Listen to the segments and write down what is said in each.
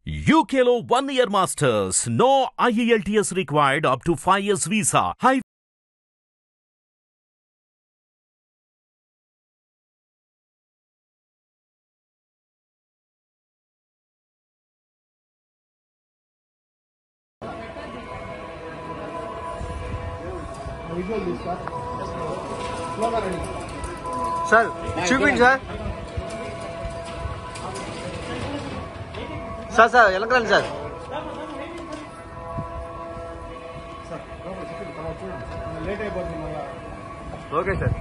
UKLO 1 year masters. No IELTS required up to 5 years visa. High sir చూపిండి sir వెనకరండి sir. Okay sir.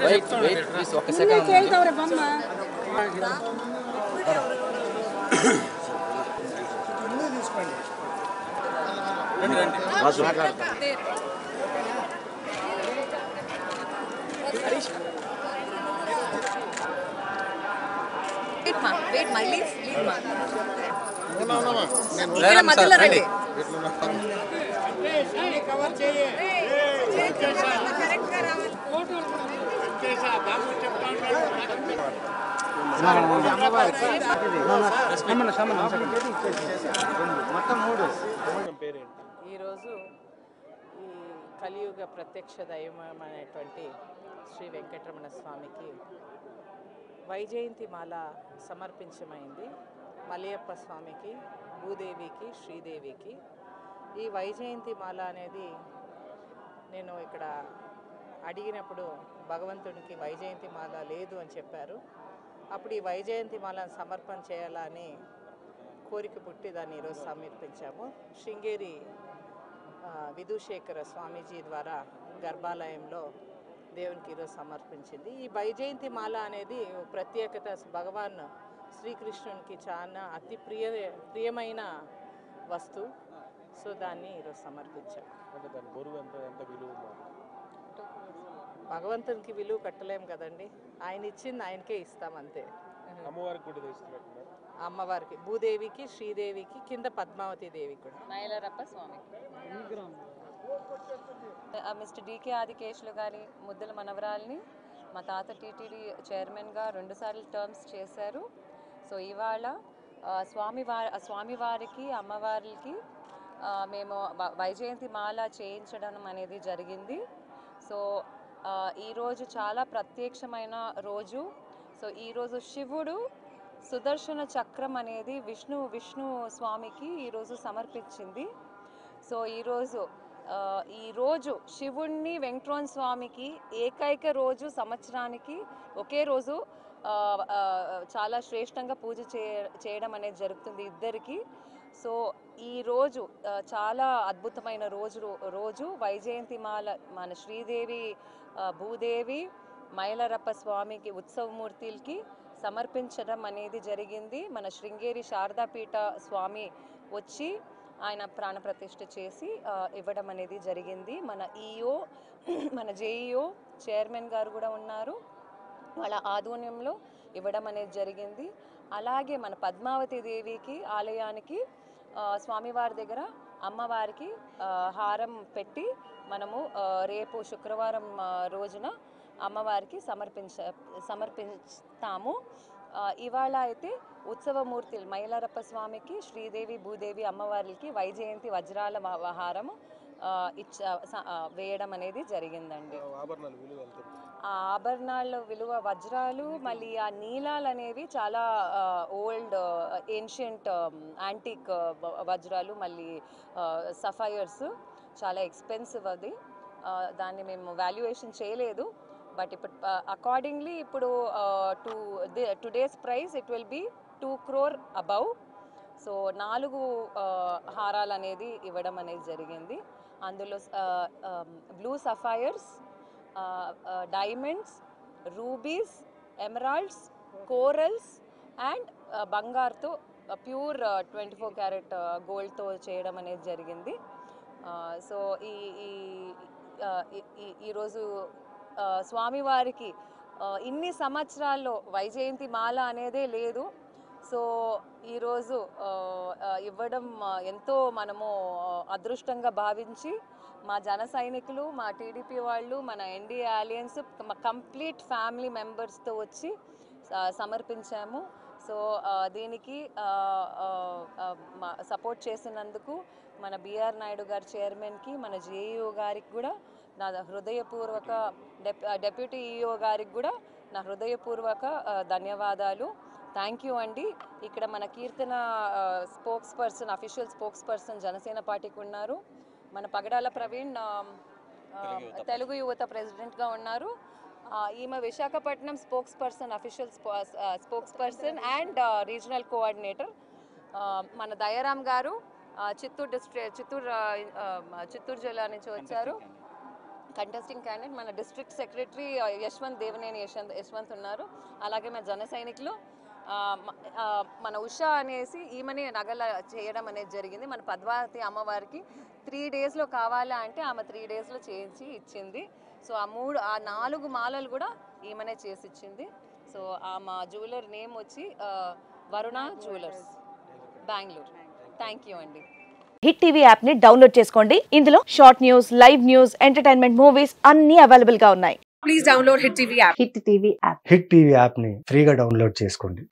Wait, please, ఒక second. Wait, my leave ma. మధ్యలో రండి. ఈరోజు ఈ కలియుగ ప్రత్యక్ష దైవమైనటువంటి శ్రీ వెంకటరమణ స్వామికి వైజయంతి మాల సమర్పించమైంది. మలయప్ప స్వామికి, భూదేవికి, శ్రీదేవికి. ఈ వైజయంతి మాల అనేది నేను ఇక్కడ అడిగినప్పుడు భగవంతుడికి వైజయంతి మాల లేదు అని చెప్పారు. అప్పుడు ఈ వైజయంతి మాలను సమర్పణ చేయాలని కోరిక పుట్టి దాన్ని ఈరోజు సమర్పించాము. శృంగేరి విధుశేఖర స్వామీజీ ద్వారా గర్భాలయంలో దేవునికి ఈరోజు సమర్పించింది. ఈ వైజయంతి మాల అనేది ప్రత్యేకత భగవాన్ శ్రీకృష్ణునికి చాలా అతి ప్రియమైన వస్తువు. సో దాన్ని ఈరోజు సమర్పించాం. భగవంతునికి విలువ కట్టలేము కదండి, ఆయన ఇచ్చింది ఆయనకే ఇస్తాం అంతే. అమ్మవారికి, భూదేవికి, శ్రీదేవికి, కింద పద్మావతి దేవి కూడా, మైలరప్ప స్వామికి. మిస్టర్ డికే ఆదికేశులు గారి ముద్దుల మనవరాల్ని మా తాత టీటీడీ చైర్మన్గా 2 సార్లు టర్మ్స్ చేశారు. సో ఇవాళ స్వామివారికి, అమ్మవారికి మేము వైజయంతి మాల చేయించడం అనేది జరిగింది. సో ఈరోజు చాలా ప్రత్యక్షమైన రోజు. సో ఈరోజు శివుడు సుదర్శన చక్రం అనేది విష్ణు స్వామికి ఈరోజు సమర్పించింది. సో ఈరోజు శివుణ్ణి వెంకటరమణ స్వామికి ఏకైక రోజు, సంవత్సరానికి ఒకే రోజు చాలా శ్రేష్టంగా పూజ చేయడం అనేది జరుగుతుంది ఇద్దరికి. సో ఈరోజు చాలా అద్భుతమైన రోజు వైజయంతి మాల మన శ్రీదేవి, భూదేవి, మైలరప్ప స్వామికి ఉత్సవమూర్తులకి సమర్పించడం అనేది జరిగింది. మన శృంగేరి శారదాపీఠ స్వామి వచ్చి ఆయన ప్రాణప్రతిష్ఠ చేసి ఇవ్వడం అనేది జరిగింది. మన ఈఓ, మన జేఈఓ చైర్మన్ గారు కూడా ఉన్నారు, వాళ్ళ ఆధ్వర్యంలో ఇవ్వడం అనేది జరిగింది. అలాగే మన పద్మావతి దేవికి ఆలయానికి స్వామివారి దగ్గర అమ్మవారికి హారం పెట్టి మనము రేపు శుక్రవారం రోజున అమ్మవారికి సమర్పిస్తాము. ఇవాళ అయితే ఉత్సవమూర్తులు మైలారప్ప స్వామికి, శ్రీదేవి, భూదేవి అమ్మవారికి వైజయంతి వజ్రాల హారము వేయడం అనేది జరిగిందండి. ఆ ఆభరణాల విలువ వజ్రాలు, మళ్ళీ ఆ నీలాలు అనేవి చాలా ఓల్డ్ ఏన్షియంట్ యాంటిక్ వజ్రాలు, మళ్ళీ సఫైర్స్ చాలా ఎక్స్పెన్సివ్. అది దాన్ని మేము వాల్యుయేషన్ చేయలేదు. బట్ ఇప్పుడు అకార్డింగ్లీ ఇప్పుడు today's price it will be 2 crore above. So 4 హారాలు అనేది ఇవ్వడం అనేది జరిగింది. అందులో blue sapphires, diamonds, rubies, emeralds, corals and బంగారుతో ప్యూర్ 24 క్యారెట్ గోల్డ్తో చేయడం అనేది జరిగింది. సో ఈరోజు స్వామివారికి ఇన్ని సంవత్సరాల్లో వైజయంతి మాల అనేదే లేదు. సో ఈరోజు ఇవ్వడం ఎంతో మనము అదృష్టంగా భావించి మా జన సైనికులు, మా టీడీపీ వాళ్ళు, మన ఎన్డీఏ అలయన్స్ కంప్లీట్ ఫ్యామిలీ మెంబర్స్తో వచ్చి సమర్పించాము. సో దీనికి సపోర్ట్ చేసినందుకు మన బిఆర్ నాయుడు గారి చైర్మన్కి, మన జేఈఓ గారికి కూడా నా హృదయపూర్వక, డెప్యూటీ ఈఓ గారికి కూడా నా హృదయపూర్వక ధన్యవాదాలు. థ్యాంక్ యూ అండి. ఇక్కడ మన Keerthana spokesperson, official spokesperson Janasena పార్టీకి ఉన్నారు. మన పగడాల ప్రవీణ్ తెలుగు యువత ప్రెసిడెంట్గా ఉన్నారు. ఈమె Visakhapatnam spokes person, official spokes person and regional coordinator. మన దయారాం గారు చిత్తూరు జిల్లా నుంచి వచ్చారు, కంటెస్టింగ్ క్యాండిడేట్. మన డిస్ట్రిక్ట్ సెక్రటరీ యశ్వంత్ దేవనేని యశ్వంత్ ఉన్నారు. అలాగే మన జన సైనికులు మన ఉషా అనేసి ఈమెనే నగల చేయడం అనేది జరిగింది. మన పద్మావతి అమ్మవారికి 3 daysలో కావాలా అంటే ఆమె 3 daysలో చేయించి ఇచ్చింది. సో ఆ 4 మాలలు కూడా ఈమెనే చేసి ఇచ్చింది. సో మా జ్యువెలర్ నేమ్ వచ్చి Varuna jewellers, Bengaluru. Thank you అండి. హిట్ టీవీ యాప్ ని డౌన్లోడ్ చేసుకోండి. ఇందులో short news, live news, entertainment movies అన్ని అవైలబుల్ గా ఉన్నాయి. Please download hit TV app. Hit TV app ని ఫ్రీగా డౌన్లోడ్ చేసుకోండి.